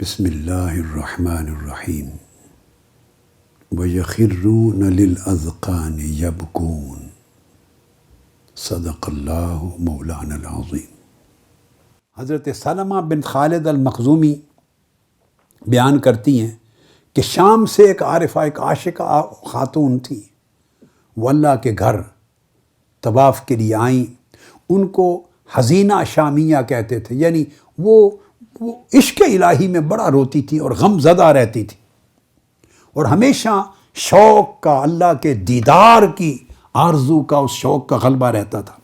بسم اللہ الرحمن الرحیم وَيَخِرُّونَ لِلْأَذْقَانِ يَبْكُونَ صدق اللہ مولانا العظیم۔ حضرت سلمہ بن خالد المخزومی بیان کرتی ہیں کہ شام سے ایک عارفہ، ایک عاشقہ خاتون تھی، وہ اللہ کے گھر طواف کے لیے آئیں۔ ان کو حزینہ شامیہ کہتے تھے، یعنی وہ عشق الہی میں بڑا روتی تھی اور غم زدہ رہتی تھی، اور ہمیشہ شوق کا، اللہ کے دیدار کی آرزو کا، اس شوق کا غلبہ رہتا تھا۔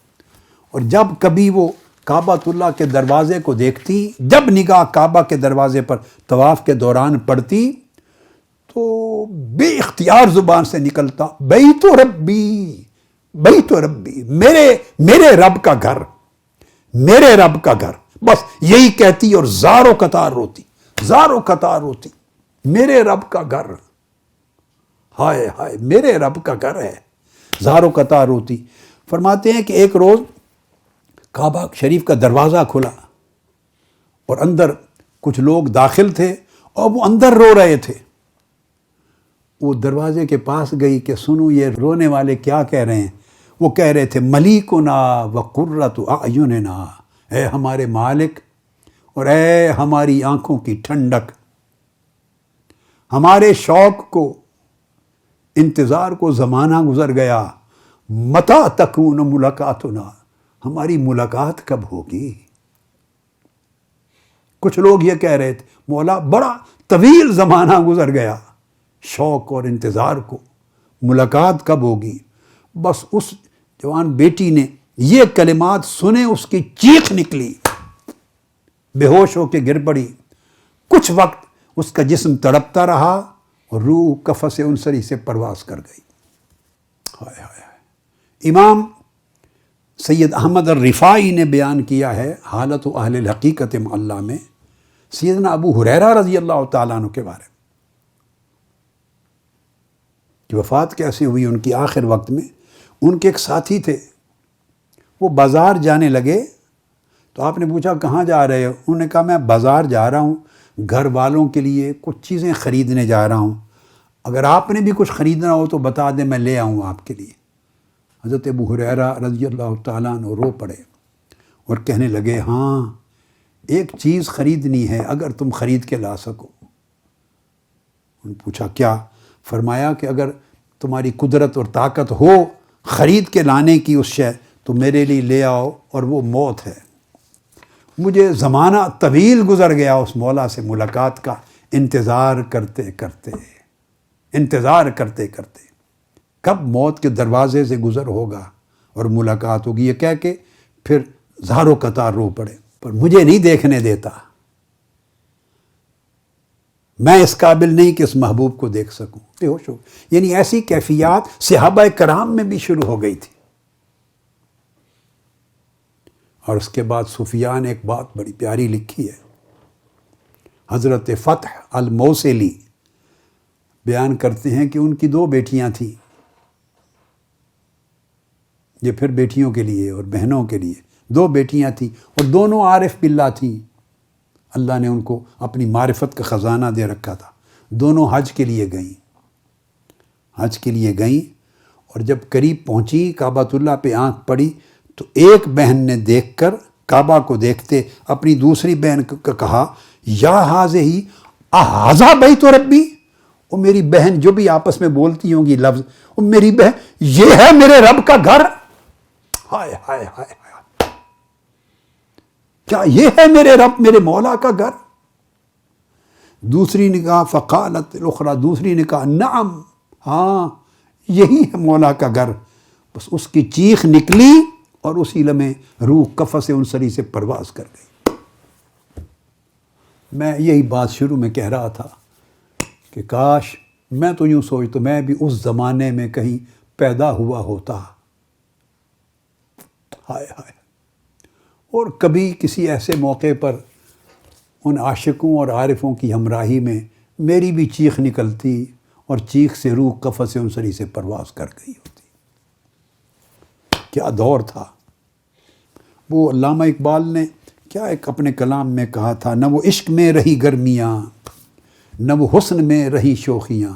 اور جب کبھی وہ کعبۃ اللہ کے دروازے کو دیکھتی، جب نگاہ کعبہ کے دروازے پر طواف کے دوران پڑتی، تو بے اختیار زبان سے نکلتا بیت ربی، بیت ربی، میرے رب کا گھر، میرے رب کا گھر، بس یہی کہتی اور زاروں قطار روتی، زاروں قطار روتی، میرے رب کا گھر، ہائے ہائے میرے رب کا گھر ہے، زاروں قطار روتی۔ فرماتے ہیں کہ ایک روز کعبہ شریف کا دروازہ کھلا اور اندر کچھ لوگ داخل تھے اور وہ اندر رو رہے تھے۔ وہ دروازے کے پاس گئی کہ سنو یہ رونے والے کیا کہہ رہے ہیں۔ وہ کہہ رہے تھے ملیکنا وقرۃ اعیننا، اے ہمارے مالک اور اے ہماری آنکھوں کی ٹھنڈک، ہمارے شوق کو، انتظار کو زمانہ گزر گیا، متی تکون ملاقاتنا، ہماری ملاقات کب ہوگی۔ کچھ لوگ یہ کہہ رہے تھے مولا بڑا طویل زمانہ گزر گیا، شوق اور انتظار کو، ملاقات کب ہوگی۔ بس اس جوان بیٹی نے یہ کلمات سنے، اس کی چیخ نکلی، بے ہوش ہو کے گر پڑی۔ کچھ وقت اس کا جسم تڑپتا رہا اور روح قفس انصری سے پرواز کر گئی۔ ہائے ہائے ہائے۔ امام سید احمد الرفاعی نے بیان کیا ہے حالت و اہل الحقیقت مع اللہ میں، سیدنا ابو ہریرہ رضی اللہ تعالیٰ عنہ کے بارے میں، کہ وفات کیسے ہوئی ان کی آخر وقت میں۔ ان کے ایک ساتھی تھے، وہ بازار جانے لگے تو آپ نے پوچھا کہاں جا رہے ہو؟ انہوں نے کہا میں بازار جا رہا ہوں، گھر والوں کے لیے کچھ چیزیں خریدنے جا رہا ہوں، اگر آپ نے بھی کچھ خریدنا ہو تو بتا دیں، میں لے آؤں آپ کے لیے۔ حضرت ابو ہریرہ رضی اللہ تعالیٰ عنہ رو پڑے اور کہنے لگے ہاں ایک چیز خریدنی ہے اگر تم خرید کے لا سکو۔ انہوں نے پوچھا کیا؟ فرمایا کہ اگر تمہاری قدرت اور طاقت ہو خرید کے لانے کی اس شے تو میرے لیے لے آؤ، اور وہ موت ہے۔ مجھے زمانہ طویل گزر گیا اس مولا سے ملاقات کا، انتظار کرتے کرتے، انتظار کرتے کرتے، کب موت کے دروازے سے گزر ہوگا اور ملاقات ہوگی۔ یہ کہہ کے پھر زاروں قطار رو پڑے، پر مجھے نہیں دیکھنے دیتا، میں اس قابل نہیں کہ اس محبوب کو دیکھ سکوں، بے ہوش ہو۔ یعنی ایسی کیفیات صحابہ کرام میں بھی شروع ہو گئی تھی۔ اور اس کے بعد صوفیاء نے ایک بات بڑی پیاری لکھی ہے، حضرت فتح الموصلی بیان کرتے ہیں کہ ان کی 2 بیٹیاں تھیں، یہ پھر بیٹیوں کے لیے اور بہنوں کے لیے 2 بیٹیاں تھیں، اور دونوں عارف باللہ تھیں، اللہ نے ان کو اپنی معرفت کا خزانہ دے رکھا تھا۔ دونوں حج کے لیے گئیں، حج کے لیے گئیں، اور جب قریب پہنچی کعبۃ اللہ پہ آنکھ پڑی تو ایک بہن نے دیکھ کر کعبہ کو دیکھتے اپنی دوسری بہن کو کہا یا حاذہ اھذا بیت ربی، وہ میری بہن جو بھی آپس میں بولتی ہوں گی لفظ، وہ میری بہن یہ ہے میرے رب کا گھر۔ ہائے ہائے ہائے، کیا یہ ہے میرے رب، میرے مولا کا گھر؟ دوسری نے کہا فقالت الاخری، دوسری نے کہا نعم، ہاں یہی ہے مولا کا گھر۔ بس اس کی چیخ نکلی اور اسی لمحے روح قفس انصری سے پرواز کر گئی۔ میں یہی بات شروع میں کہہ رہا تھا کہ کاش میں تو یوں سوچتا میں بھی اس زمانے میں کہیں پیدا ہوا ہوتا، ہائے ہائے، اور کبھی کسی ایسے موقع پر ان عاشقوں اور عارفوں کی ہمراہی میں میری بھی چیخ نکلتی اور چیخ سے روح قفس انصری سے پرواز کر گئی ہوتی۔ کیا دور تھا وہ! علامہ اقبال نے کیا ایک اپنے کلام میں کہا تھا، نہ وہ عشق میں رہی گرمیاں، نہ وہ حسن میں رہی شوخیاں،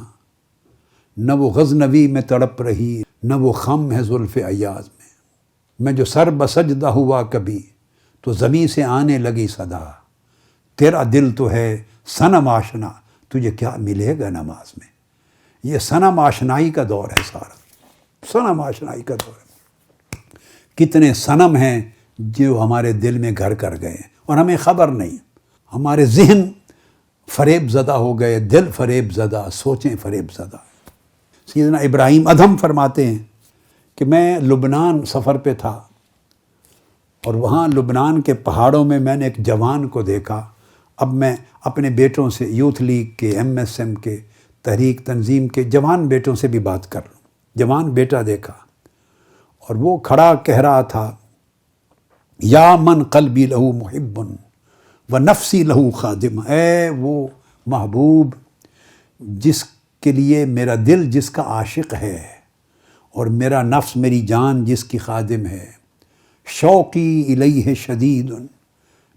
نہ وہ غزنوی میں تڑپ رہی، نہ وہ خم ہے زلف ایاز میں جو سر بسجدہ ہوا کبھی تو زمیں سے آنے لگی صدا، تیرا دل تو ہے صنم آشنا، تجھے کیا ملے گا نماز میں۔ یہ صنم آشنائی کا دور ہے، سارا صنم آشنائی کا دور ہے۔ کتنے صنم ہیں جو ہمارے دل میں گھر کر گئے اور ہمیں خبر نہیں، ہمارے ذہن فریب زدہ ہو گئے، دل فریب زدہ، سوچیں فریب زدہ۔ سیدنا ابراہیم ادھم فرماتے ہیں کہ میں لبنان سفر پہ تھا اور وہاں لبنان کے پہاڑوں میں نے ایک جوان کو دیکھا۔ اب میں اپنے بیٹوں سے، یوتھ لیگ کے، MSM کے، تحریک تنظیم کے جوان بیٹوں سے بھی بات کر لوں۔ جوان بیٹا دیکھا اور وہ کھڑا کہہ رہا تھا، یا من قلبی لہو محب و نفسی لہو خادم، اے وہ محبوب جس کے لیے میرا دل جس کا عاشق ہے اور میرا نفس میری جان جس کی خادم ہے، شوقی الیہ شدید،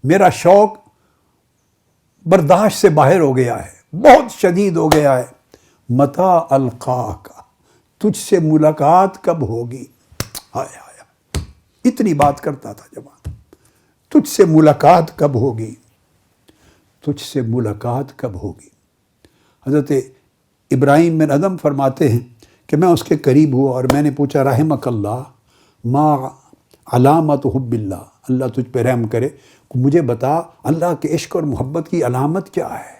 میرا شوق برداشت سے باہر ہو گیا ہے، بہت شدید ہو گیا ہے، متی القاک، تجھ سے ملاقات کب ہوگی؟ ہائے ہائے، اتنی بات کرتا تھا جوان، تجھ سے ملاقات کب ہوگی، تجھ سے ملاقات کب ہوگی۔ حضرت ابراہیم بن ادھم فرماتے ہیں کہ میں اس کے قریب ہوا اور میں نے پوچھا، رحمک اللہ ما علامت حب اللہ، اللہ تجھ پہ رحم کرے، مجھے بتا اللہ کے عشق اور محبت کی علامت کیا ہے؟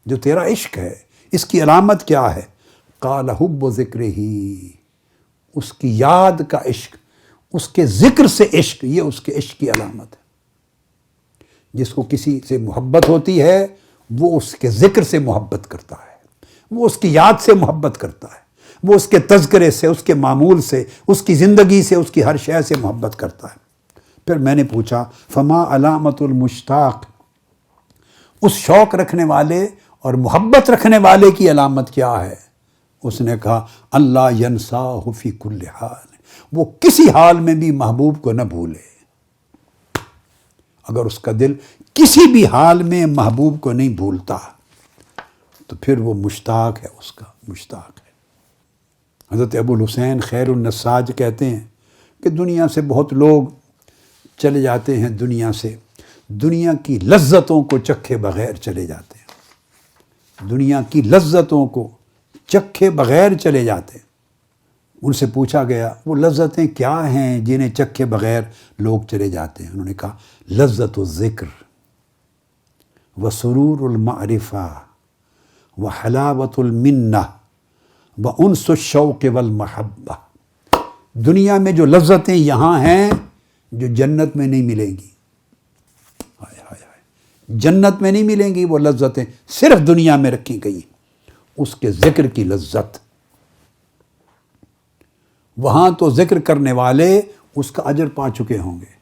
جو تیرا عشق ہے اس کی علامت کیا ہے؟ قال حب ذکر ہی، اس کی یاد کا عشق، اس کے ذکر سے عشق، یہ اس کے عشق کی علامت ہے۔ جس کو کسی سے محبت ہوتی ہے وہ اس کے ذکر سے محبت کرتا ہے، وہ اس کی یاد سے محبت کرتا ہے، وہ اس کے تذکرے سے، اس کے معمول سے، اس کی زندگی سے، اس کی ہر شے سے محبت کرتا ہے۔ پھر میں نے پوچھا، فما علامت المشتاق، اس شوق رکھنے والے اور محبت رکھنے والے کی علامت کیا ہے؟ اس نے کہا، اللہ ینساہ فی کل حال، وہ کسی حال میں بھی محبوب کو نہ بھولے۔ اگر اس کا دل کسی بھی حال میں محبوب کو نہیں بھولتا تو پھر وہ مشتاق ہے، اس کا مشتاق ہے۔ حضرت ابو الحسین خیر النساج کہتے ہیں کہ دنیا سے بہت لوگ چلے جاتے ہیں، دنیا سے دنیا کی لذتوں کو چکھے بغیر چلے جاتے ہیں، دنیا کی لذتوں کو چکھے بغیر چلے جاتے ہیں۔ ان سے پوچھا گیا وہ لذتیں کیا ہیں جنہیں چکھے بغیر لوگ چلے جاتے ہیں؟ انہوں نے کہا، لذت الذکر و سرور المعرفہ و حلاوت المنہ و انس الشوق والمحبہ۔ دنیا میں جو لذتیں یہاں ہیں جو جنت میں نہیں ملیں گی، ہائے ہائے ہائے، جنت میں نہیں ملیں گی وہ لذتیں، صرف دنیا میں رکھی گئی، اس کے ذکر کی لذت۔ وہاں تو ذکر کرنے والے اس کا اجر پا چکے ہوں گے،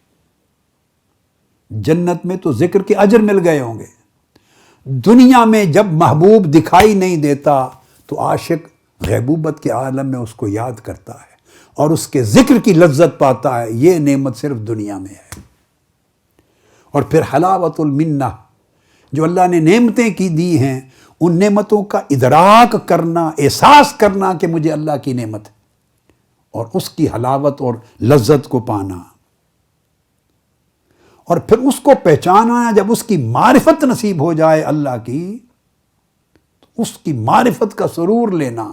جنت میں تو ذکر کے اجر مل گئے ہوں گے۔ دنیا میں جب محبوب دکھائی نہیں دیتا تو عاشق غیبوبت کے عالم میں اس کو یاد کرتا ہے اور اس کے ذکر کی لذت پاتا ہے۔ یہ نعمت صرف دنیا میں ہے۔ اور پھر حلاوت المنہ، جو اللہ نے نعمتیں کی دی ہیں، ان نعمتوں کا ادراک کرنا، احساس کرنا کہ مجھے اللہ کی نعمت ہے، اور اس کی حلاوت اور لذت کو پانا، اور پھر اس کو پہچاننا۔ جب اس کی معرفت نصیب ہو جائے اللہ کی، تو اس کی معرفت کا سرور لینا،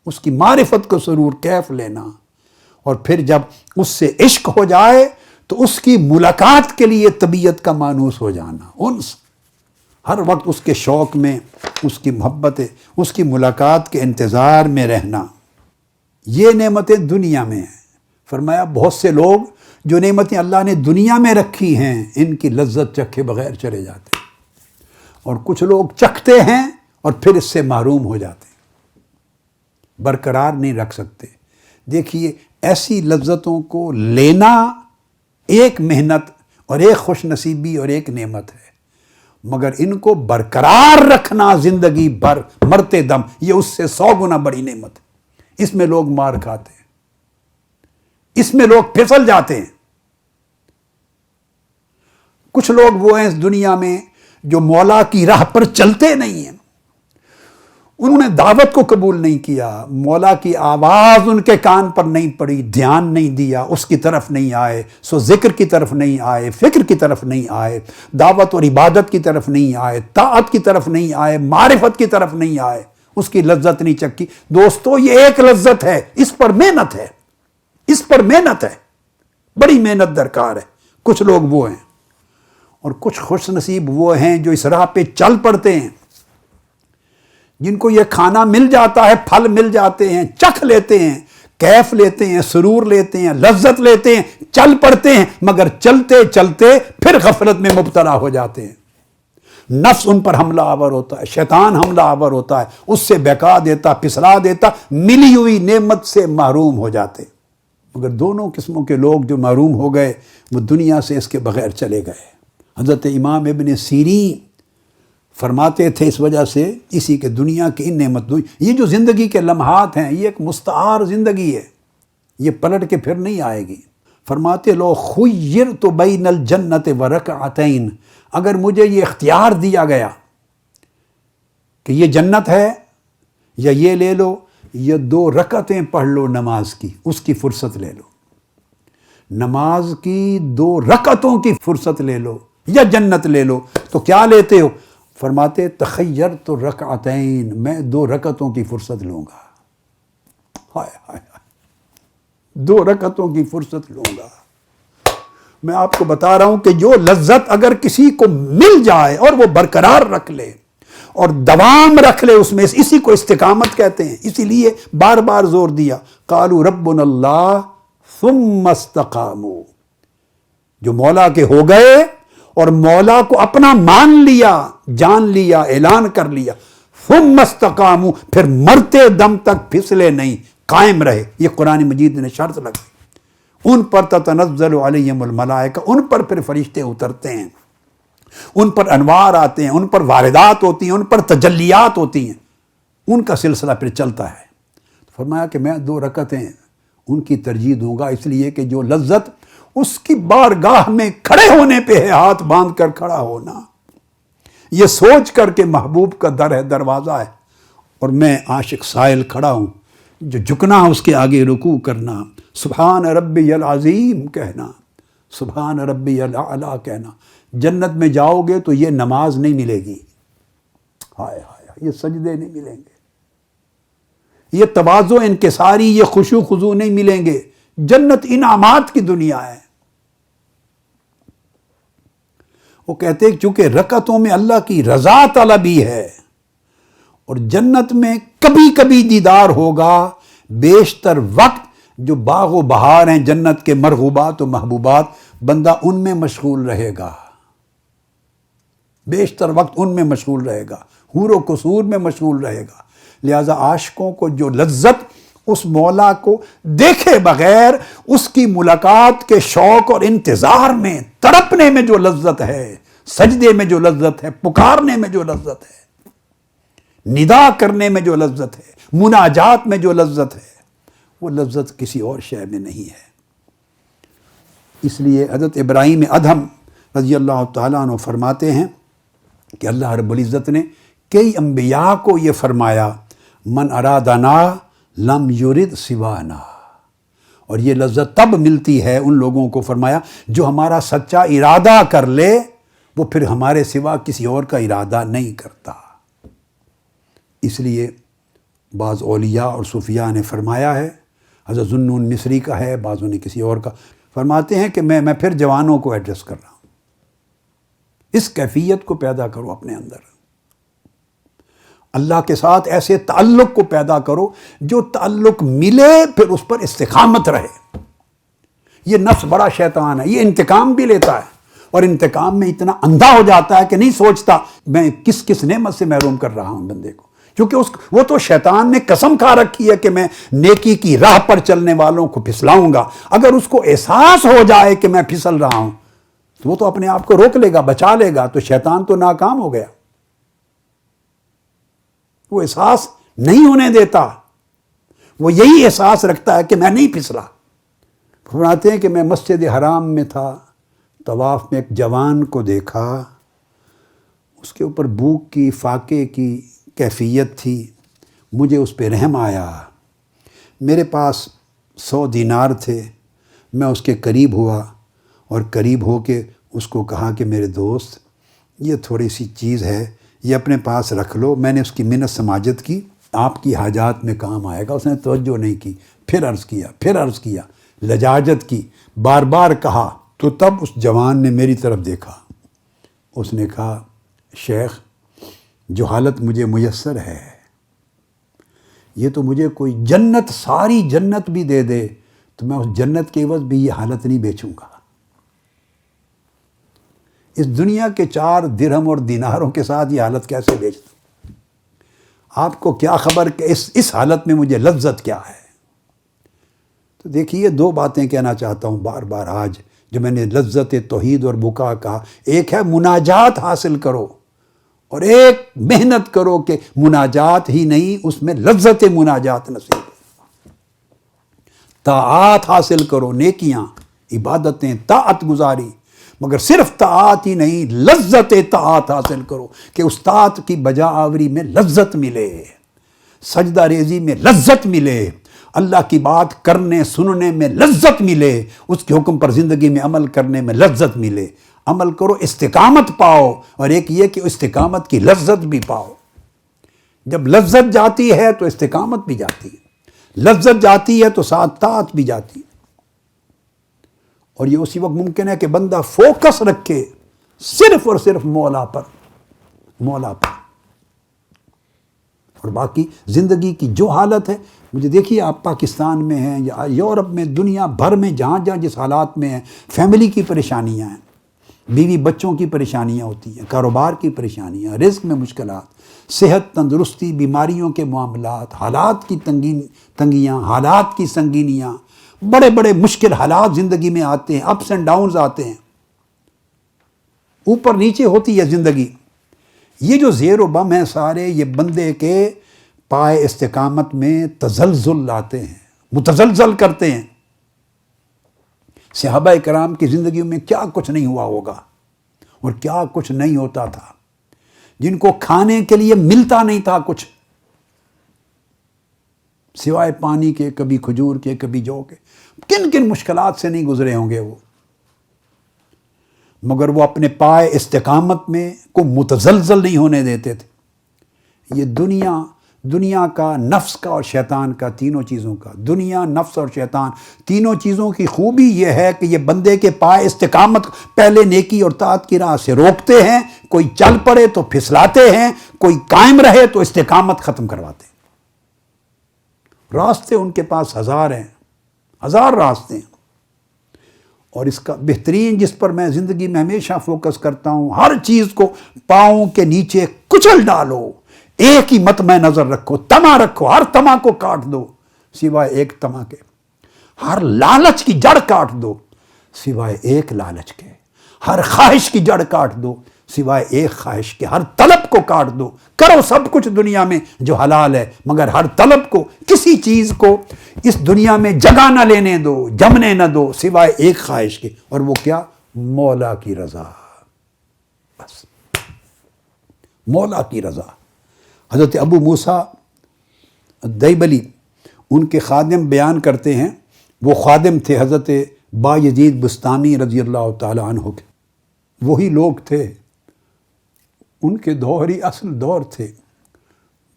اس کی معرفت کو سرور کیف لینا، اور پھر جب اس سے عشق ہو جائے تو اس کی ملاقات کے لیے طبیعت کا مانوس ہو جانا، انس، ہر وقت اس کے شوق میں، اس کی محبت، اس کی ملاقات کے انتظار میں رہنا۔ یہ نعمتیں دنیا میں ہیں۔ فرمایا بہت سے لوگ جو نعمتیں اللہ نے دنیا میں رکھی ہیں ان کی لذت چکھے بغیر چلے جاتے ہیں، اور کچھ لوگ چکھتے ہیں اور پھر اس سے محروم ہو جاتے ہیں، برقرار نہیں رکھ سکتے۔ دیکھیے، ایسی لذتوں کو لینا ایک محنت اور ایک خوش نصیبی اور ایک نعمت ہے، مگر ان کو برقرار رکھنا زندگی بھر مرتے دم، یہ اس سے 100 گنا بڑی نعمت ہے۔ اس میں لوگ مار کھاتے ہیں، اس میں لوگ پھسل جاتے ہیں، کچھ لوگ وہ ہیں اس دنیا میں جو مولا کی راہ پر چلتے نہیں ہیں، انہوں نے دعوت کو قبول نہیں کیا، مولا کی آواز ان کے کان پر نہیں پڑی، دھیان نہیں دیا، اس کی طرف نہیں آئے، سو ذکر کی طرف نہیں آئے، فکر کی طرف نہیں آئے، دعوت اور عبادت کی طرف نہیں آئے، طاعت کی طرف نہیں آئے، معرفت کی طرف نہیں آئے، اس کی لذت نہیں چکی۔ دوستو یہ ایک لذت ہے، اس پر محنت ہے، اس پر محنت ہے، بڑی محنت درکار ہے۔ کچھ لوگ وہ ہیں، اور کچھ خوش نصیب وہ ہیں جو اس راہ پہ چل پڑتے ہیں، جن کو یہ کھانا مل جاتا ہے، پھل مل جاتے ہیں، چکھ لیتے ہیں، کیف لیتے ہیں، سرور لیتے ہیں، لذت لیتے ہیں، چل پڑتے ہیں، مگر چلتے چلتے پھر غفلت میں مبتلا ہو جاتے ہیں۔ نفس ان پر حملہ آور ہوتا ہے، شیطان حملہ آور ہوتا ہے، اس سے بہکا دیتا، پھسلا دیتا، ملی ہوئی نعمت سے محروم ہو جاتے۔ مگر دونوں قسموں کے لوگ جو محروم ہو گئے وہ دنیا سے اس کے بغیر چلے گئے۔ حضرت امام ابن سیرین فرماتے تھے اس وجہ سے، اسی کے دنیا کی ان نعمت، یہ جو زندگی کے لمحات ہیں یہ ایک مستعار زندگی ہے، یہ پلٹ کے پھر نہیں آئے گی۔ فرماتے لو خیرت بین الجنت ورکعتین، اگر مجھے یہ اختیار دیا گیا کہ یہ جنت ہے یا یہ لے لو، یہ 2 رکعتیں پڑھ لو نماز کی، اس کی فرصت لے لو، نماز کی 2 رکعتوں کی فرصت لے لو یا جنت لے لو، تو کیا لیتے ہو؟ فرماتے تخیرت رکعتین، میں 2 رکعتوں کی فرصت لوں گا۔ ہائے ہائے ہائے، 2 رکعتوں کی فرصت لوں گا۔ میں آپ کو بتا رہا ہوں کہ جو لذت اگر کسی کو مل جائے اور وہ برقرار رکھ لے اور دوام رکھ لے اس میں، اسی کو استقامت کہتے ہیں۔ اسی لیے بار بار زور دیا، قالوا ربنا اللہ ثم استقاموا، جو مولا کے ہو گئے اور مولا کو اپنا مان لیا، جان لیا، اعلان کر لیا، ثم استقاموا، پھر مرتے دم تک پھسلے نہیں، قائم رہے۔ یہ قرآن مجید نے شرط لگائی، ان پر تتنزل علیہم الملائکہ، ان پر پھر فرشتے اترتے ہیں، ان پر انوار آتے ہیں، ان پر واردات ہوتی ہیں، ان پر تجلیات ہوتی ہیں، ان کا سلسلہ پھر چلتا ہے۔ فرمایا کہ میں 2 رکعتیں ان کی ترجیح دوں گا، اس لیے کہ جو لذت اس کی بارگاہ میں کھڑے ہونے پہ ہے، ہاتھ باندھ کر کھڑا ہونا، یہ سوچ کر کے محبوب کا در ہے، دروازہ ہے، اور میں عاشق سائل کھڑا ہوں، جو جھکنا اس کے آگے رکوع کرنا، سبحان ربی العظیم کہنا، سبحان ربی الاعلی کہنا۔ جنت میں جاؤ گے تو یہ نماز نہیں ملے گی، ہائے ہائے، یہ سجدے نہیں ملیں گے، یہ تواضع انکساری، یہ خشوع خضوع نہیں ملیں گے۔ جنت انعامات کی دنیا ہے۔ وہ کہتے ہیں چونکہ رکعتوں میں اللہ کی رضا طلبی ہے، اور جنت میں کبھی کبھی دیدار ہوگا، بیشتر وقت جو باغ و بہار ہیں جنت کے مرغوبات و محبوبات، بندہ ان میں مشغول رہے گا، بیشتر وقت ان میں مشغول رہے گا، حور و قصور میں مشغول رہے گا۔ لہذا عاشقوں کو جو لذت اس مولا کو دیکھے بغیر اس کی ملاقات کے شوق اور انتظار میں تڑپنے میں جو لذت ہے، سجدے میں جو لذت ہے، پکارنے میں جو لذت ہے، ندا کرنے میں جو لذت ہے، مناجات میں جو لذت ہے، وہ لذت کسی اور شے میں نہیں ہے۔ اس لیے حضرت ابراہیم ادہم رضی اللہ تعالیٰ عنہ فرماتے ہیں کہ اللہ رب العزت نے کئی انبیاء کو یہ فرمایا، من ارادنا لم یرد سوانا، اور یہ لذت تب ملتی ہے ان لوگوں کو، فرمایا جو ہمارا سچا ارادہ کر لے وہ پھر ہمارے سوا کسی اور کا ارادہ نہیں کرتا۔ اس لیے بعض اولیاء اور صوفیاء نے فرمایا ہے، حضرت ذوالنون مصری کا ہے، بعضوں نے کسی اور کا، فرماتے ہیں کہ میں پھر جوانوں کو ایڈریس کر رہا ہوں، اس کیفیت کو پیدا کرو اپنے اندر، اللہ کے ساتھ ایسے تعلق کو پیدا کرو جو تعلق ملے پھر اس پر استقامت رہے۔ یہ نفس بڑا شیطان ہے، یہ انتقام بھی لیتا ہے، اور انتقام میں اتنا اندھا ہو جاتا ہے کہ نہیں سوچتا میں کس کس نعمت سے محروم کر رہا ہوں بندے کو، کیونکہ وہ تو شیطان نے قسم کھا رکھی ہے کہ میں نیکی کی راہ پر چلنے والوں کو پھسلاؤں گا۔ اگر اس کو احساس ہو جائے کہ میں پھسل رہا ہوں تو وہ تو اپنے آپ کو روک لے گا، بچا لے گا، تو شیطان تو ناکام ہو گیا، وہ احساس نہیں ہونے دیتا، وہ یہی احساس رکھتا ہے کہ میں نہیں پھسلا۔ فرماتے ہیں کہ میں مسجد حرام میں تھا، طواف میں ایک جوان کو دیکھا، اس کے اوپر بھوک کی، فاقے کی کیفیت تھی، مجھے اس پہ رحم آیا، میرے پاس 100 دینار تھے، میں اس کے قریب ہوا اور قریب ہو کے اس کو کہا کہ میرے دوست یہ تھوڑی سی چیز ہے، یہ اپنے پاس رکھ لو۔ میں نے اس کی منت سماجت کی، آپ کی حاجات میں کام آئے گا۔ اس نے توجہ نہیں کی، پھر عرض کیا، لجاجت کی، بار بار کہا، تو تب اس جوان نے میری طرف دیکھا، اس نے کہا شیخ جو حالت مجھے میسر ہے، یہ تو مجھے کوئی جنت، ساری جنت بھی دے دے تو میں اس جنت کے عوض بھی یہ حالت نہیں بیچوں گا۔ اس دنیا کے 4 درہم اور دیناروں کے ساتھ یہ حالت کیسے بیچ دوں؟ آپ کو کیا خبر کہ اس حالت میں مجھے لذت کیا ہے؟ تو دیکھیے 2 باتیں کہنا چاہتا ہوں بار بار آج، جو میں نے لذت توحید اور بکا کہا۔ ایک ہے مناجات حاصل کرو، اور ایک محنت کرو کہ مناجات ہی نہیں، اس میں لذت مناجات نصیب ہو۔ طاعات حاصل کرو، نیکیاں، عبادتیں، طاعت گزاری، مگر صرف طاعت ہی نہیں، لذت طاعت حاصل کرو کہ استاد کی بجا آوری میں لذت ملے، سجدہ ریزی میں لذت ملے، اللہ کی بات کرنے سننے میں لذت ملے، اس کے حکم پر زندگی میں عمل کرنے میں لذت ملے۔ عمل کرو، استقامت پاؤ، اور ایک یہ کہ استقامت کی لذت بھی پاؤ۔ جب لذت جاتی ہے تو استقامت بھی جاتی ہے، لذت جاتی ہے تو ساتھ طاعت بھی جاتی ہے۔ اور یہ اسی وقت ممکن ہے کہ بندہ فوکس رکھے صرف اور صرف مولا پر، اور باقی زندگی کی جو حالت ہے، مجھے دیکھیے آپ پاکستان میں ہیں یا یورپ میں، دنیا بھر میں جہاں جس حالات میں ہیں، فیملی کی پریشانیاں ہیں، بیوی بچوں کی پریشانیاں ہوتی ہیں، کاروبار کی پریشانیاں، رزق میں مشکلات، صحت تندرستی، بیماریوں کے معاملات، حالات کی تنگیاں، حالات کی سنگینیاں، بڑے بڑے مشکل حالات زندگی میں آتے ہیں، اپس اینڈ ڈاؤنز آتے ہیں، اوپر نیچے ہوتی ہے زندگی۔ یہ جو زیر و بم ہیں سارے، یہ بندے کے پائے استقامت میں تزلزل لاتے ہیں، متزلزل کرتے ہیں۔ صحابہ کرام کی زندگیوں میں کیا کچھ نہیں ہوا ہوگا، اور کیا کچھ نہیں ہوتا تھا، جن کو کھانے کے لیے ملتا نہیں تھا کچھ، سوائے پانی کے، کبھی کھجور کے، کبھی جو کے، کن کن مشکلات سے نہیں گزرے ہوں گے وہ، مگر وہ اپنے پائے استقامت میں کو متزلزل نہیں ہونے دیتے تھے۔ یہ دنیا کا، نفس کا اور شیطان کا، تینوں چیزوں کا، دنیا، نفس اور شیطان، تینوں چیزوں کی خوبی یہ ہے کہ یہ بندے کے پائے استقامت پہلے نیکی اور طاعت کی راہ سے روکتے ہیں، کوئی چل پڑے تو پھسلاتے ہیں، کوئی قائم رہے تو استقامت ختم کرواتے ہیں۔ راستے ان کے پاس 1000 ہیں، 1000 راستے ہیں، اور اس کا بہترین جس پر میں زندگی میں ہمیشہ فوکس کرتا ہوں، ہر چیز کو پاؤں کے نیچے کچل ڈالو، ایک ہی مت میں نظر رکھو، تما رکھو، ہر تما کو کاٹ دو سوائے ایک تما کے، ہر لالچ کی جڑ کاٹ دو سوائے ایک لالچ کے، ہر خواہش کی جڑ کاٹ دو سوائے ایک خواہش کے، ہر طلب کو کاٹ دو۔ کرو سب کچھ دنیا میں جو حلال ہے، مگر ہر طلب کو، کسی چیز کو اس دنیا میں جگہ نہ لینے دو، جمنے نہ دو سوائے ایک خواہش کے، اور وہ کیا؟ مولا کی رضا، بس مولا کی رضا۔ حضرت ابو موسیٰ دیبلی، ان کے خادم بیان کرتے ہیں، وہ خادم تھے حضرت بایزید بستامی رضی اللہ تعالی عنہ کے، وہی لوگ تھے، ان کے دور ہی اصل دور تھے،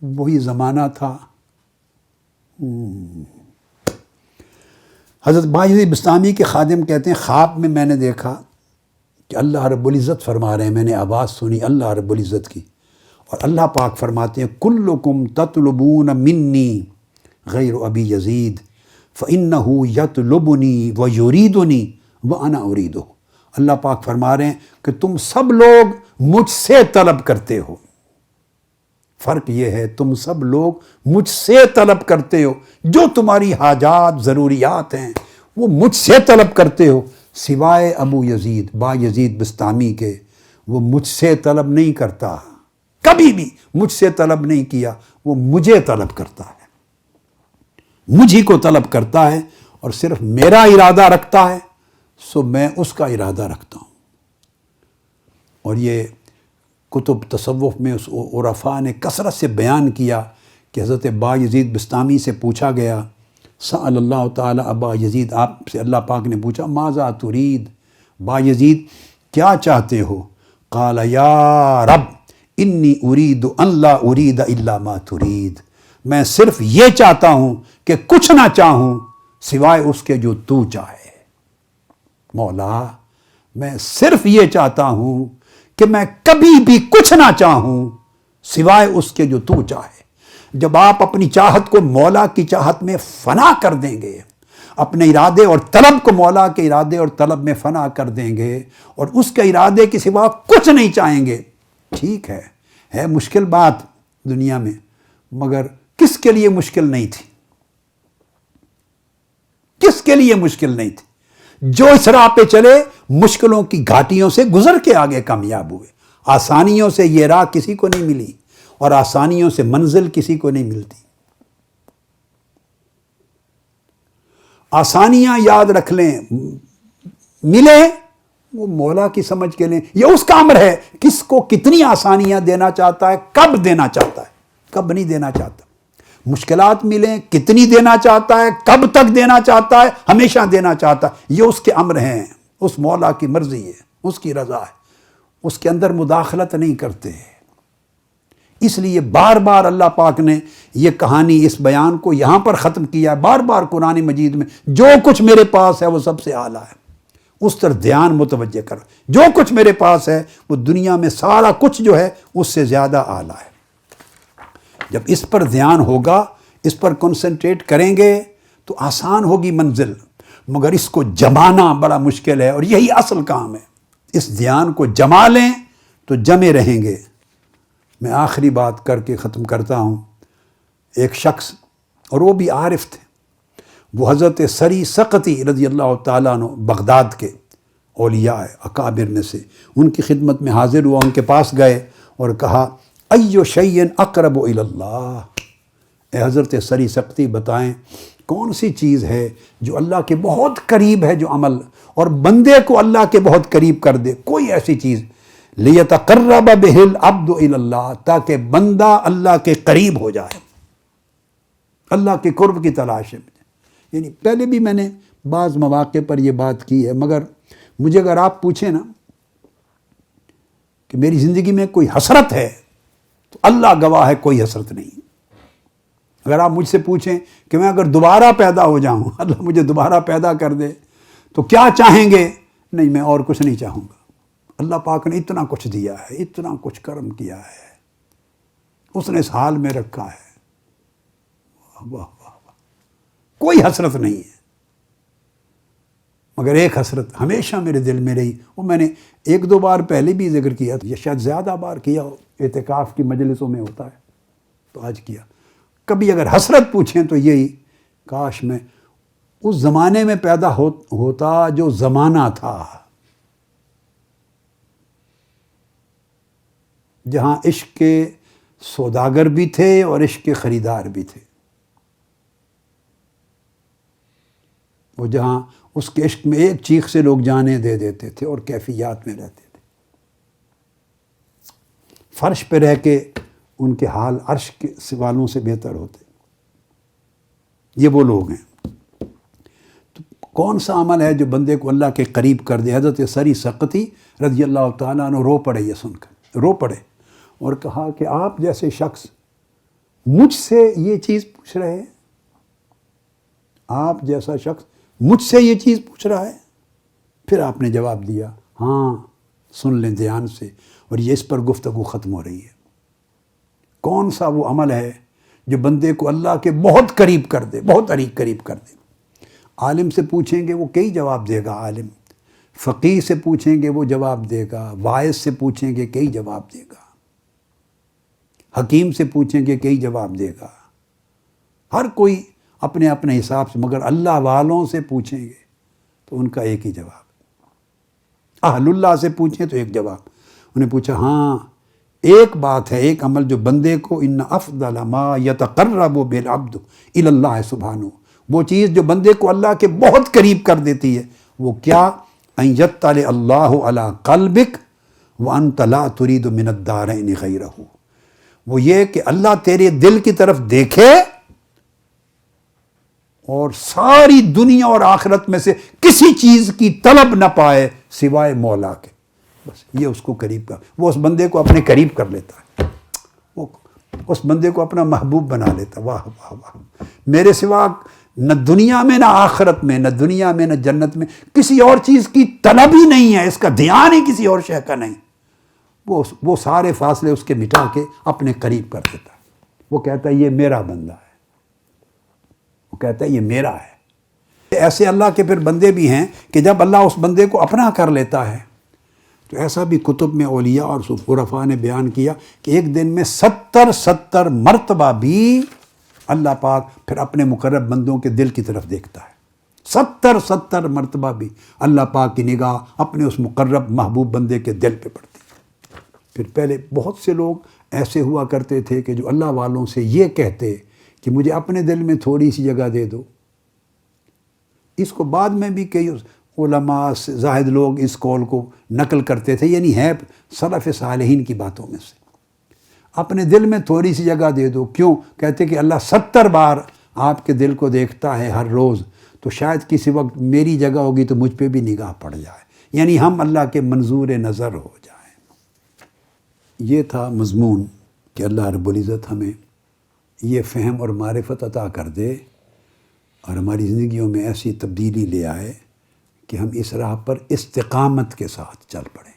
وہی زمانہ تھا۔ حضرت بایزید بستامی کے خادم کہتے ہیں، خواب میں میں نے دیکھا کہ اللہ رب العزت فرما رہے ہیں، میں نے آواز سنی اللہ رب العزت کی، اور اللہ پاک فرماتے ہیں کلکم تطلبون منی غیر ابی یزید فإنہ یطلبنی ویریدنی وانا اریدہ۔ اللہ پاک فرما رہے ہیں کہ تم سب لوگ مجھ سے طلب کرتے ہو، فرق یہ ہے تم سب لوگ مجھ سے طلب کرتے ہو، جو تمہاری حاجات ضروریات ہیں وہ مجھ سے طلب کرتے ہو، سوائے ابو یزید با یزید بستامی کے، وہ مجھ سے طلب نہیں کرتا، کبھی بھی مجھ سے طلب نہیں کیا، وہ مجھے طلب کرتا ہے، مجھی کو طلب کرتا ہے، اور صرف میرا ارادہ رکھتا ہے، سو میں اس کا ارادہ رکھتا ہوں۔ اور یہ کتب تصوف میں اس عرفاء نے کثرت سے بیان کیا کہ حضرت بایزید بستامی سے پوچھا گیا، سأل اللہ تعالیٰ ابا یزید، آپ سے اللہ پاک نے پوچھا ماذا ترید، بایزید کیا چاہتے ہو؟ قال یا رب انی ارید ان لا ارید الا ما ترید، میں صرف یہ چاہتا ہوں کہ کچھ نہ چاہوں سوائے اس کے جو تو چاہے۔ مولا میں صرف یہ چاہتا ہوں کہ میں کبھی بھی کچھ نہ چاہوں سوائے اس کے جو تو چاہے۔ جب آپ اپنی چاہت کو مولا کی چاہت میں فنا کر دیں گے، اپنے ارادے اور طلب کو مولا کے ارادے اور طلب میں فنا کر دیں گے اور اس کے ارادے کے سوا کچھ نہیں چاہیں گے، ٹھیک ہے مشکل بات دنیا میں، مگر کس کے لیے مشکل نہیں تھی؟ کس کے لیے مشکل نہیں تھی؟ جو اس راہ پہ چلے مشکلوں کی گھاٹیوں سے گزر کے آگے کامیاب ہوئے۔ آسانیوں سے یہ راہ کسی کو نہیں ملی اور آسانیوں سے منزل کسی کو نہیں ملتی۔ آسانیاں یاد رکھ لیں، ملے وہ مولا کی سمجھ کے لیں، یہ اس کا امر ہے کس کو کتنی آسانیاں دینا چاہتا ہے، کب دینا چاہتا ہے، کب نہیں دینا چاہتا۔ مشکلات ملیں کتنی دینا چاہتا ہے، کب تک دینا چاہتا ہے، ہمیشہ دینا چاہتا ہے، یہ اس کے امر ہیں، اس مولا کی مرضی ہے، اس کی رضا ہے، اس کے اندر مداخلت نہیں کرتے۔ اس لیے بار بار اللہ پاک نے یہ کہانی اس بیان کو یہاں پر ختم کیا ہے، بار بار قرآن مجید میں جو کچھ میرے پاس ہے وہ سب سے اعلیٰ ہے، اس طرف دھیان متوجہ کرو۔ جو کچھ میرے پاس ہے وہ دنیا میں سارا کچھ جو ہے اس سے زیادہ اعلیٰ ہے۔ جب اس پر دھیان ہوگا، اس پر کنسنٹریٹ کریں گے تو آسان ہوگی منزل، مگر اس کو جمانا بڑا مشکل ہے اور یہی اصل کام ہے۔ اس دھیان کو جما لیں تو جمے رہیں گے۔ میں آخری بات کر کے ختم کرتا ہوں۔ ایک شخص، اور وہ بھی عارف تھے، وہ حضرت سری سقطی رضی اللہ تعالیٰ عنہ، بغداد کے اولیاء اکابر میں سے، ان کی خدمت میں حاضر ہوا، ان کے پاس گئے اور کہا ایو شیء اقرب الی اللہ، اے حضرت سری سقطی بتائیں کون سی چیز ہے جو اللہ کے بہت قریب ہے، جو عمل اور بندے کو اللہ کے بہت قریب کر دے، کوئی ایسی چیز لیتقرب بہ العبد الی اللہ، تاکہ بندہ اللہ کے قریب ہو جائے، اللہ کے قرب کی تلاش میں۔ یعنی پہلے بھی میں نے بعض مواقع پر یہ بات کی ہے، مگر مجھے اگر آپ پوچھیں نا کہ میری زندگی میں کوئی حسرت ہے تو اللہ گواہ ہے کوئی حسرت نہیں۔ اگر آپ مجھ سے پوچھیں کہ میں اگر دوبارہ پیدا ہو جاؤں، اللہ مجھے دوبارہ پیدا کر دے تو کیا چاہیں گے؟ نہیں، میں اور کچھ نہیں چاہوں گا۔ اللہ پاک نے اتنا کچھ دیا ہے، اتنا کچھ کرم کیا ہے، اس نے اس حال میں رکھا ہے، واہ واہ واہ، کوئی حسرت نہیں ہے۔ مگر ایک حسرت ہمیشہ میرے دل میں رہی، وہ میں نے ایک دو بار پہلے بھی ذکر کیا، یا شاید زیادہ بار کیا ہو، اعتکاف کی مجلسوں میں ہوتا ہے تو آج کیا۔ کبھی اگر حسرت پوچھیں تو یہی، کاش میں اس زمانے میں پیدا ہوتا جو زمانہ تھا، جہاں عشق کے سوداگر بھی تھے اور عشق کے خریدار بھی تھے، وہ جہاں اس کے عشق میں ایک چیخ سے لوگ جانیں دے دیتے تھے اور کیفیات میں رہتے تھے، فرش پہ رہ کے ان کے حال عرش کے سوالوں سے بہتر ہوتے۔ یہ وہ لوگ ہیں۔ تو کون سا عمل ہے جو بندے کو اللہ کے قریب کر دے؟ حضرت سری سقطی رضی اللہ تعالیٰ عنہ رو پڑے، یہ سن کر رو پڑے اور کہا کہ آپ جیسے شخص مجھ سے یہ چیز پوچھ رہے ہیں، آپ جیسا شخص مجھ سے یہ چیز پوچھ رہا ہے؟ پھر آپ نے جواب دیا، ہاں سن لیں دھیان سے، اور یہ اس پر گفتگو ختم ہو رہی ہے۔ کون سا وہ عمل ہے جو بندے کو اللہ کے بہت قریب کر دے، بہت قریب کر دے؟ عالم سے پوچھیں گے وہ کئی جواب دے گا، عالم، فقیہ سے پوچھیں گے وہ جواب دے گا، واعظ سے پوچھیں گے کئی جواب دے گا، حکیم سے پوچھیں گے کئی جواب دے گا، ہر کوئی اپنے اپنے حساب سے، مگر اللہ والوں سے پوچھیں گے تو ان کا ایک ہی جواب۔ اہل اللہ سے پوچھیں تو ایک جواب۔ انہیں پوچھا، ہاں ایک بات ہے، ایک عمل جو بندے کو ان افضل ما یتقرب بالعبد الی اللہ سبحانہ، وہ چیز جو بندے کو اللہ کے بہت قریب کر دیتی ہے، وہ کیا؟ ان یطلع اللہ علی قلبک وَأَنْتَ لَا تُرِيدُ مِنَ الدَّارَيْنِ غَيْرَهُ، وہ یہ کہ اللہ تیرے دل کی طرف دیکھے اور ساری دنیا اور آخرت میں سے کسی چیز کی طلب نہ پائے سوائے مولا کے، بس یہ اس کو قریب کا، وہ اس بندے کو اپنے قریب کر لیتا ہے، وہ اس بندے کو اپنا محبوب بنا لیتا ہے۔ واہ واہ واہ، میرے سوا نہ دنیا میں نہ آخرت میں، نہ دنیا میں نہ جنت میں کسی اور چیز کی طلب ہی نہیں ہے، اس کا دھیان ہی کسی اور شے کا نہیں، وہ سارے فاصلے اس کے مٹا کے اپنے قریب کر دیتا ہے۔ وہ کہتا ہے یہ میرا بندہ ہے، وہ کہتا ہے یہ میرا ہے۔ ایسے اللہ کے پھر بندے بھی ہیں کہ جب اللہ اس بندے کو اپنا کر لیتا ہے تو ایسا بھی کتب میں اولیاء اور عرفاء نے بیان کیا کہ ایک دن میں 70 مرتبہ بھی اللہ پاک پھر اپنے مقرب بندوں کے دل کی طرف دیکھتا ہے، 70 مرتبہ بھی اللہ پاک کی نگاہ اپنے اس مقرب محبوب بندے کے دل پہ پڑتی ہے۔ پھر پہلے بہت سے لوگ ایسے ہوا کرتے تھے کہ جو اللہ والوں سے یہ کہتے کہ مجھے اپنے دل میں تھوڑی سی جگہ دے دو۔ اس کو بعد میں بھی کئی علماء زاہد لوگ اس قول کو نقل کرتے تھے، یعنی ہے سلف صالحین کی باتوں میں سے، اپنے دل میں تھوڑی سی جگہ دے دو۔ کیوں؟ کہتے کہ اللہ 70 بار آپ کے دل کو دیکھتا ہے ہر روز، تو شاید کسی وقت میری جگہ ہوگی تو مجھ پہ بھی نگاہ پڑ جائے، یعنی ہم اللہ کے منظور نظر ہو جائیں۔ یہ تھا مضمون کہ اللہ رب العزت ہمیں یہ فہم اور معرفت عطا کر دے اور ہماری زندگیوں میں ایسی تبدیلی لے آئے کہ ہم اس راہ پر استقامت کے ساتھ چل پڑیں،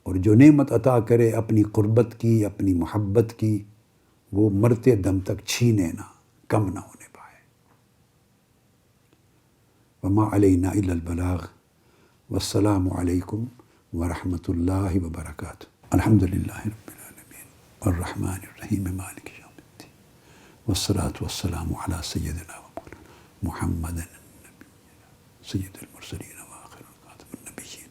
اور جو نعمت عطا کرے اپنی قربت کی، اپنی محبت کی، وہ مرتے دم تک چھینے نہ، کم نہ ہونے پائے۔ وما علینا الا البلاغ، والسلام علیکم ورحمۃ اللہ وبرکاتہ۔ الحمد للہ رب العالمین الرحمن الرحیم مالک یوم الدین، والصلاة والسلام علی سیدنا محمد سید المرسلین وآخر خاتم النبیین۔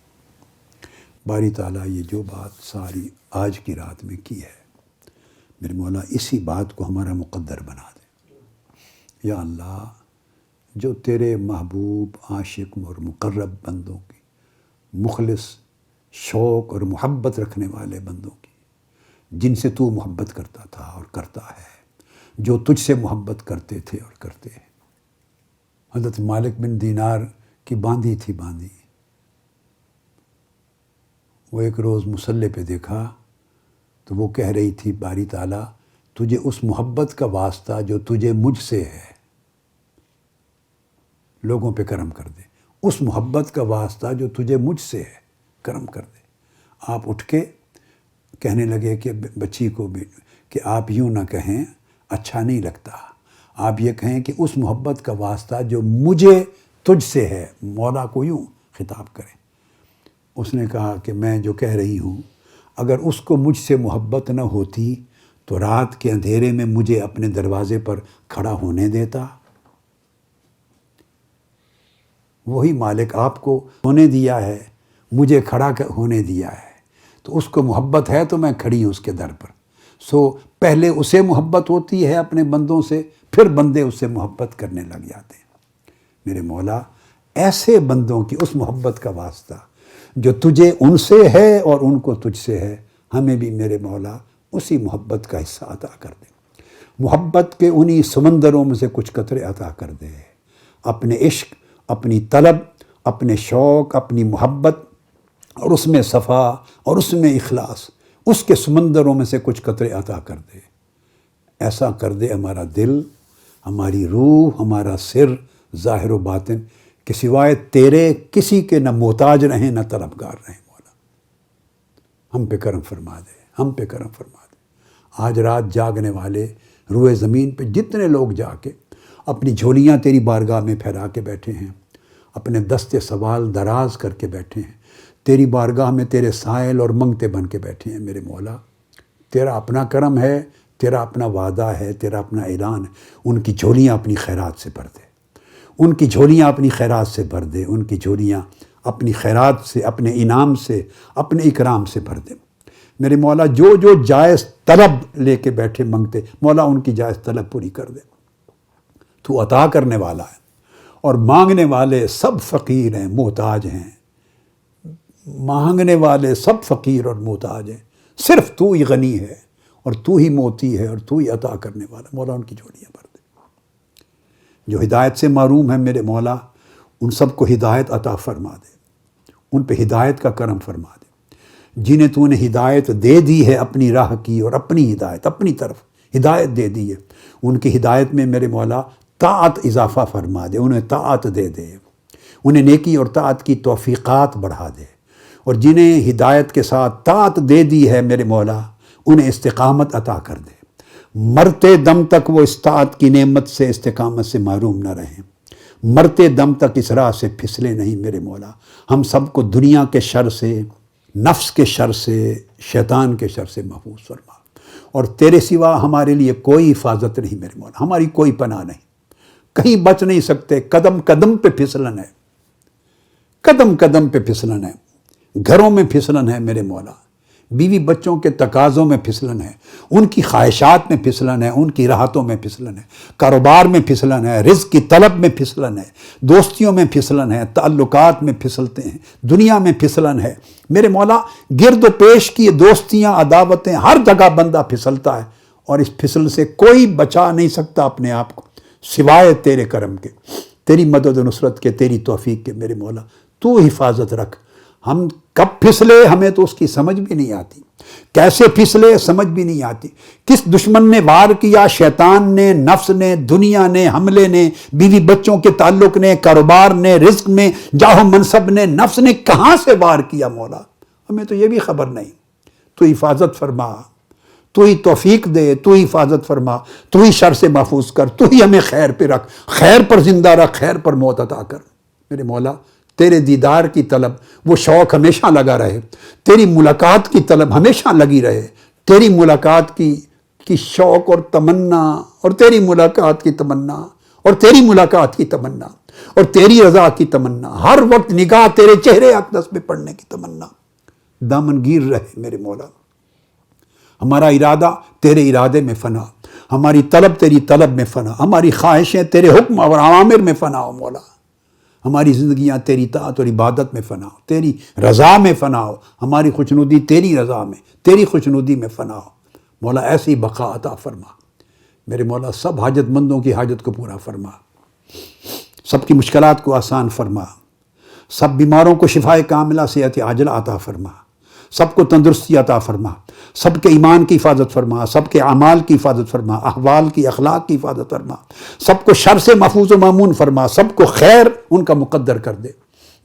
باری تعالیٰ یہ جو بات ساری آج کی رات میں کی ہے، میرے مولا اسی بات کو ہمارا مقدر بنا دے۔ یا اللہ، جو تیرے محبوب عاشق اور مقرب بندوں کی، مخلص شوق اور محبت رکھنے والے بندوں کی، جن سے تو محبت کرتا تھا اور کرتا ہے، جو تجھ سے محبت کرتے تھے اور کرتے ہیں۔ حضرت مالک بن دینار کی باندھی تھی باندھی، وہ ایک روز مصلی پہ دیکھا تو وہ کہہ رہی تھی باری تعالیٰ تجھے اس محبت کا واسطہ جو تجھے مجھ سے ہے، لوگوں پہ کرم کر دے، اس محبت کا واسطہ جو تجھے مجھ سے ہے کرم کر دے۔ آپ اٹھ کے کہنے لگے کہ بچی کو بھی کہ آپ یوں نہ کہیں، اچھا نہیں لگتا، آپ یہ کہیں کہ اس محبت کا واسطہ جو مجھے تجھ سے ہے، مولا کو یوں خطاب کریں۔ اس نے کہا کہ میں جو کہہ رہی ہوں، اگر اس کو مجھ سے محبت نہ ہوتی تو رات کے اندھیرے میں مجھے اپنے دروازے پر کھڑا ہونے دیتا؟ وہی مالک آپ کو ہونے دیا ہے، مجھے کھڑا ہونے دیا ہے، تو اس کو محبت ہے تو میں کھڑی ہوں اس کے در پر۔ سو پہلے اسے محبت ہوتی ہے اپنے بندوں سے، پھر بندے اس سے محبت کرنے لگ جاتے ہیں۔ میرے مولا، ایسے بندوں کی اس محبت کا واسطہ جو تجھے ان سے ہے اور ان کو تجھ سے ہے، ہمیں بھی میرے مولا اسی محبت کا حصہ عطا کر دے۔ محبت کے انہی سمندروں میں سے کچھ قطرے عطا کر دے، اپنے عشق، اپنی طلب، اپنے شوق، اپنی محبت، اور اس میں صفا اور اس میں اخلاص، اس کے سمندروں میں سے کچھ قطرے عطا کر دے۔ ایسا کر دے ہمارا دل، ہماری روح، ہمارا سر، ظاہر و باطن، کہ سوائے تیرے کسی کے نہ محتاج رہیں نہ طلبگار رہیں۔ مولا ہم پہ کرم فرما دے، ہم پہ کرم فرما دے۔ آج رات جاگنے والے روئے زمین پہ جتنے لوگ جا کے اپنی جھولیاں تیری بارگاہ میں پھیلا کے بیٹھے ہیں، اپنے دستے سوال دراز کر کے بیٹھے ہیں، تیری بارگاہ میں تیرے سائل اور منگتے بن کے بیٹھے ہیں، میرے مولا تیرا اپنا کرم ہے، تیرا اپنا وعدہ ہے، تیرا اپنا اعلان ہے، ان کی جھولیاں اپنی خیرات سے بھر دے، ان کی جھولیاں اپنی خیرات سے بھر دے، ان کی جھولیاں اپنی خیرات سے، اپنے انعام سے، اپنے اکرام سے بھر دے۔ میرے مولا جو جو جائز طلب لے کے بیٹھے منگتے، مولا ان کی جائز طلب پوری کر دے۔ تو عطا کرنے والا ہے، اور مانگنے والے سب فقیر ہیں، محتاج ہیں، مانگنے والے سب فقیر اور محتاج ہیں، صرف تو ہی غنی ہے اور تو ہی موتی ہے اور تو ہی عطا کرنے والا۔ مولا ان کی جھولیاں بھر دے۔ جو ہدایت سے محروم ہیں میرے مولا، ان سب کو ہدایت عطا فرما دے، ان پہ ہدایت کا کرم فرما دے۔ جنہیں تو نے ہدایت دے دی ہے اپنی راہ کی اور اپنی ہدایت اپنی طرف ہدایت دے دی ہے، ان کی ہدایت میں میرے مولا طاعت اضافہ فرما دے، انہیں طاعت دے دے، انہیں نیکی اور طاعت کی توفیقات بڑھا دے، اور جنہیں ہدایت کے ساتھ طاعت دے دی ہے میرے مولا انہیں استقامت عطا کر دے، مرتے دم تک وہ اس طاعت کی نعمت سے استقامت سے محروم نہ رہیں، مرتے دم تک اس راہ سے پھسلے نہیں میرے مولا۔ ہم سب کو دنیا کے شر سے، نفس کے شر سے، شیطان کے شر سے محفوظ فرما، اور تیرے سوا ہمارے لیے کوئی حفاظت نہیں میرے مولا، ہماری کوئی پناہ نہیں، کہیں بچ نہیں سکتے، قدم قدم پہ پھسلن ہے، قدم قدم پہ پھسلن ہے، گھروں میں پھسلن ہے میرے مولا، بیوی بچوں کے تقاضوں میں پھسلن ہے، ان کی خواہشات میں پھسلن ہے، ان کی راحتوں میں پھسلن ہے، کاروبار میں پھسلن ہے، رزق کی طلب میں پھسلن ہے، دوستیوں میں پھسلن ہے، تعلقات میں پھسلتے ہیں، دنیا میں پھسلن ہے میرے مولا، گرد و پیش کی دوستیاں، عداوتیں، ہر جگہ بندہ پھسلتا ہے، اور اس پھسل سے کوئی بچا نہیں سکتا اپنے آپ کو سوائے تیرے کرم کے، تیری مدد و نصرت کے، تیری توفیق کے میرے مولا۔ تو حفاظت رکھ، ہم کب پھسلے ہمیں تو اس کی سمجھ بھی نہیں آتی، کیسے پھسلے سمجھ بھی نہیں آتی، کس دشمن نے وار کیا، شیطان نے، نفس نے، دنیا نے، حملے نے، بیوی بچوں کے تعلق نے، کاروبار نے، رزق میں، جاہ و منصب نے، نفس نے کہاں سے وار کیا مولا، ہمیں تو یہ بھی خبر نہیں۔ تو حفاظت فرما، تو ہی توفیق دے، تو ہی حفاظت فرما، تو ہی شر سے محفوظ کر، تو ہی ہمیں خیر پہ رکھ، خیر پر زندہ رکھ، خیر پر موت عطا کر میرے مولا۔ تیرے دیدار کی طلب وہ شوق ہمیشہ لگا رہے، تیری ملاقات کی طلب ہمیشہ لگی رہے، تیری ملاقات کی شوق اور تمنا، اور تیری ملاقات کی تمنا، اور تیری ملاقات کی تمنا، اور تیری رضا کی تمنا، ہر وقت نگاہ تیرے چہرے اقدس پہ پڑھنے کی تمنا دامن گیر رہے میرے مولا۔ ہمارا ارادہ تیرے ارادے میں فنا، ہماری طلب تیری طلب میں فنا، ہماری خواہشیں تیرے حکم اور اوامر میں فنا ہو مولا، ہماری زندگیاں تیری طاعت اور عبادت میں فنا ہو، تیری رضا میں فنا ہو، ہماری خوشنودی تیری رضا میں، تیری خوشنودی میں فنا ہو مولا۔ ایسی بقا عطا فرما میرے مولا، سب حاجت مندوں کی حاجت کو پورا فرما، سب کی مشکلات کو آسان فرما، سب بیماروں کو شفائے کاملہ صحت عاجلہ عطا فرما، سب کو تندرستی عطا فرما، سب کے ایمان کی حفاظت فرما، سب کے اعمال کی حفاظت فرما، احوال کی، اخلاق کی حفاظت فرما، سب کو شر سے محفوظ و مامون فرما، سب کو خیر ان کا مقدر کر دے۔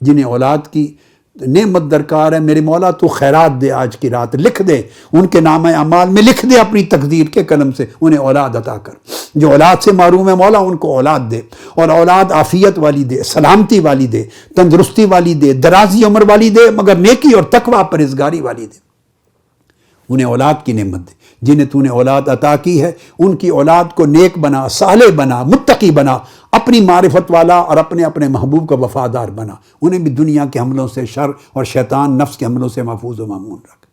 جنہیں اولاد کی نعمت درکار ہے میرے مولا، تو خیرات دے، آج کی رات لکھ دے، ان کے نام اعمال میں لکھ دے اپنی تقدیر کے قلم سے، انہیں اولاد عطا کر۔ جو اولاد سے محروم ہے مولا ان کو اولاد دے، اور اولاد عافیت والی دے، سلامتی والی دے، تندرستی والی دے، درازی عمر والی دے، مگر نیکی اور تقوی پرہیزگاری والی دے۔ انہیں اولاد کی نعمت دے، جنہیں تو نے اولاد عطا کی ہے ان کی اولاد کو نیک بنا، صالح بنا، متقی بنا، اپنی معرفت والا اور اپنے اپنے محبوب کا وفادار بنا، انہیں بھی دنیا کے حملوں سے، شر اور شیطان نفس کے حملوں سے محفوظ و مامون رکھ۔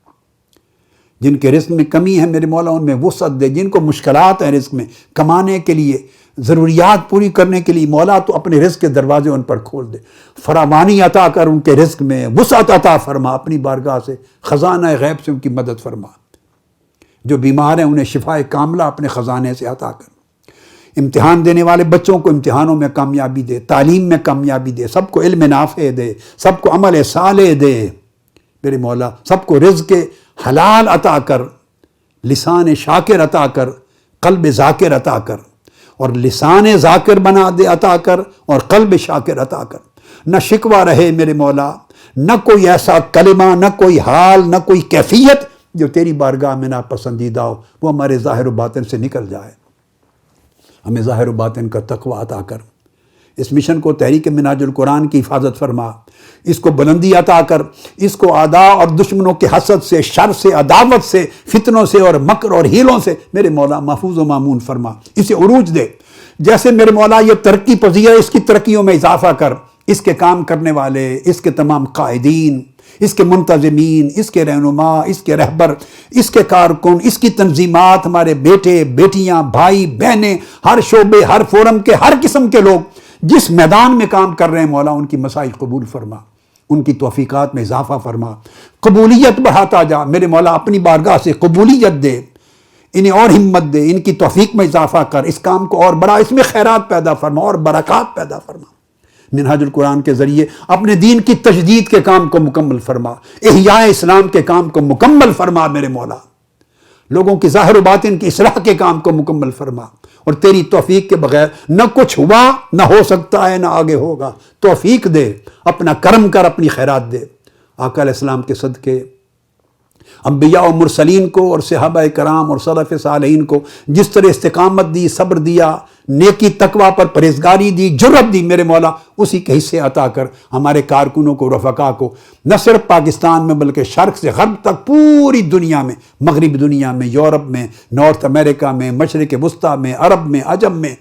جن کے رزق میں کمی ہے میرے مولا ان میں وسعت دے، جن کو مشکلات ہیں رزق میں کمانے کے لیے، ضروریات پوری کرنے کے لیے مولا تو اپنے رزق کے دروازے ان پر کھول دے، فراوانی عطا کر ان کے رزق میں، وسعت عطا فرما، اپنی بارگاہ سے خزانہ غیب سے ان کی مدد فرما۔ جو بیمار ہیں انہیں شفائے کاملہ اپنے خزانے سے عطا کر۔ امتحان دینے والے بچوں کو امتحانوں میں کامیابی دے، تعلیم میں کامیابی دے، سب کو علم نافع دے، سب کو عمل صالح دے میرے مولا، سب کو رزق حلال عطا کر، لسان شاکر عطا کر، قلب ذاکر عطا کر، اور لسان ذاکر بنا دے عطا کر، اور قلب شاکر عطا کر۔ نہ شکوہ رہے میرے مولا، نہ کوئی ایسا کلمہ، نہ کوئی حال، نہ کوئی کیفیت جو تیری بارگاہ میں ناپسندیدہ ہو، وہ ہمارے ظاہر و باطن سے نکل جائے۔ ہمیں ظاہر و باطن کا تقوی عطا کر، اس مشن کو تحریک منہاج القرآن کی حفاظت فرما، اس کو بلندی عطا کر، اس کو اعداء اور دشمنوں کے حسد سے، شر سے، عداوت سے، فتنوں سے اور مکر اور ہیلوں سے میرے مولا محفوظ و مامون فرما، اسے عروج دے۔ جیسے میرے مولا یہ ترقی پذیر ہے، اس کی ترقیوں میں اضافہ کر، اس کے کام کرنے والے، اس کے تمام قائدین، اس کے منتظمین، اس کے رہنما، اس کے رہبر، اس کے کارکن، اس کی تنظیمات، ہمارے بیٹے بیٹیاں، بھائی بہنیں، ہر شعبے، ہر فورم کے، ہر قسم کے لوگ جس میدان میں کام کر رہے ہیں مولا ان کی مساعی قبول فرما، ان کی توفیقات میں اضافہ فرما، قبولیت بڑھاتا جا میرے مولا، اپنی بارگاہ سے قبولیت دے، انہیں اور ہمت دے، ان کی توفیق میں اضافہ کر، اس کام کو اور بڑا، اس میں خیرات پیدا فرما اور برکات پیدا فرما۔ منہاج القرآن کے ذریعے اپنے دین کی تجدید کے کام کو مکمل فرما، احیاء اسلام کے کام کو مکمل فرما میرے مولا، لوگوں کی ظاہر و باطن کی اصلاح کے کام کو مکمل فرما، اور تیری توفیق کے بغیر نہ کچھ ہوا، نہ ہو سکتا ہے، نہ آگے ہوگا۔ توفیق دے، اپنا کرم کر، اپنی خیرات دے۔ آقا علیہ السلام کے صدقے انبیاء و مرسلین کو اور صحابہ کرام اور سلف صالحین کو جس طرح استقامت دی، صبر دیا، نیکی تقوی پر پرہیزگاری دی، جرأت دی میرے مولا، اسی کے حصے عطا کر ہمارے کارکنوں کو، رفقا کو، نہ صرف پاکستان میں بلکہ شرق سے غرب تک پوری دنیا میں، مغرب دنیا میں، یورپ میں، نارتھ امریکہ میں، مشرق وسطیٰ میں، عرب میں، عجم میں،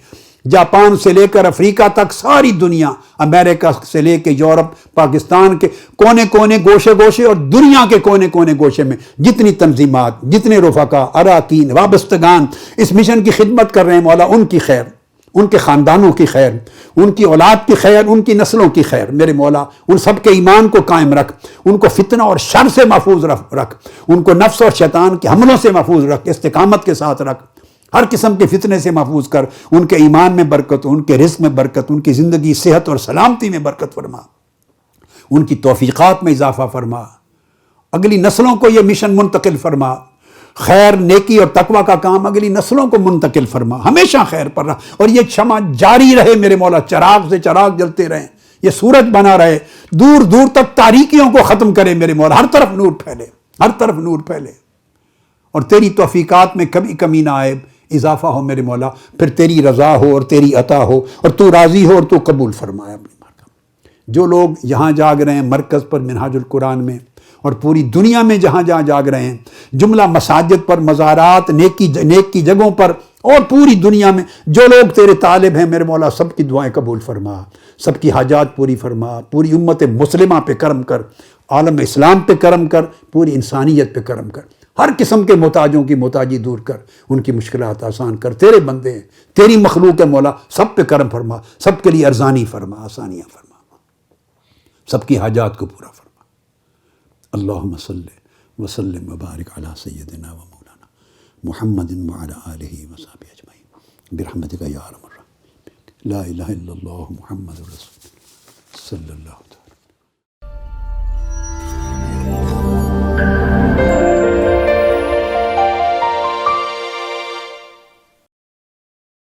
جاپان سے لے کر افریقہ تک ساری دنیا، امریکہ سے لے کے یورپ، پاکستان کے کونے کونے، گوشے گوشے اور دنیا کے کونے کونے گوشے میں جتنی تنظیمات، جتنے رفقا، اراکین، وابستگان اس مشن کی خدمت کر رہے ہیں مولا، ان کی خیر، ان کے خاندانوں کی خیر، ان کی اولاد کی خیر، ان کی نسلوں کی خیر میرے مولا، ان سب کے ایمان کو قائم رکھ، ان کو فتنہ اور شر سے محفوظ رکھ، ان کو نفس اور شیطان کے حملوں سے محفوظ رکھ، استقامت کے ساتھ رکھ، ہر قسم کے فتنے سے محفوظ کر، ان کے ایمان میں برکت، ان کے رزق میں برکت، ان کی زندگی، صحت اور سلامتی میں برکت فرما، ان کی توفیقات میں اضافہ فرما، اگلی نسلوں کو یہ مشن منتقل فرما، خیر، نیکی اور تقوی کا کام اگلی نسلوں کو منتقل فرما، ہمیشہ خیر پر رہا، اور یہ شمع جاری رہے میرے مولا، چراغ سے چراغ جلتے رہیں، یہ سورج بنا رہے، دور دور تک تاریکیوں کو ختم کرے میرے مولا، ہر طرف نور پھیلے، ہر طرف نور پھیلے، اور تیری توفیقات میں کبھی کمی نہ آئے، اضافہ ہو میرے مولا، پھر تیری رضا ہو اور تیری عطا ہو، اور تو راضی ہو اور تو قبول فرمائے اپنی بارگاہ۔ جو لوگ یہاں جاگ رہے ہیں مرکز پر، منہاج القرآن میں، اور پوری دنیا میں جہاں جہاں جاگ رہے ہیں، جملہ مساجد پر، مزارات، نیک کی جگہوں پر، اور پوری دنیا میں جو لوگ تیرے طالب ہیں میرے مولا، سب کی دعائیں قبول فرما، سب کی حاجات پوری فرما، پوری امت مسلمہ پہ کرم کر، عالم اسلام پہ کرم کر، پوری انسانیت پہ کرم کر، ہر قسم کے محتاجوں کی محتاجی دور کر، ان کی مشکلات آسان کر، تیرے بندے ہیں، تیری مخلوق ہے مولا، سب پہ کرم فرما، سب کے لیے ارزانی فرما، آسانیاں فرما، سب کی حاجات کو پورا فرما۔ اللہم صلی وسلم وبارک علی سیدنا و مولانا محمد وعلی آلہ وصحبہ اجمعین برحمتک یا ارحم الراحمین، لا الہ الا اللہ محمد رسول صلی اللہ علیہ وسلم۔